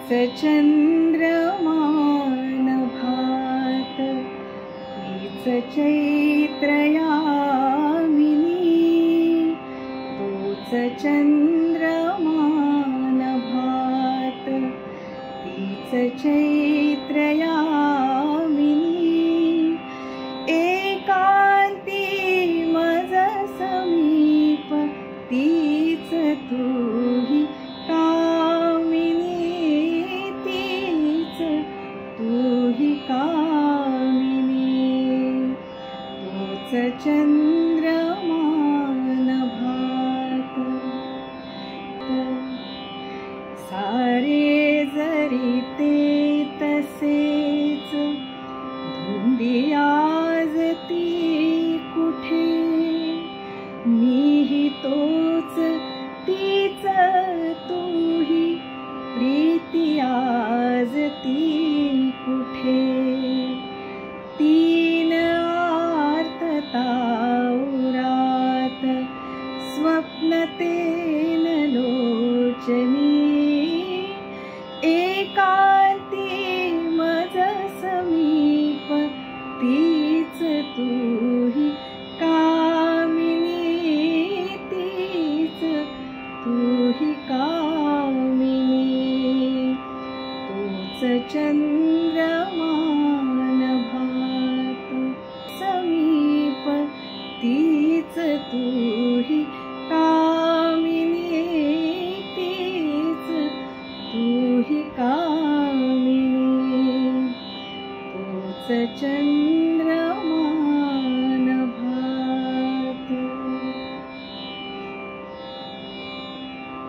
चंद्रमान भात तीच चैत्रयामिनी तोच चंद्रमान भात तीच चैत्रयामिनी एकांती मज समीप तीच तुही तुही कामिनी तोच चंद्रमान भात सारे जरी ते तसेच धुंदी आज ती कुठे मीही तोच तीच तुही प्रीती आज ती कुठे तीन आर्तताउरात स्वप्नतेन लोचनी एकांती मज समीप तीच तुही कामिनी तीच तुही कामिनी तोच चंद्रमान भात समीप तीच तुही कामिनी तीच तुही कामिनी तोच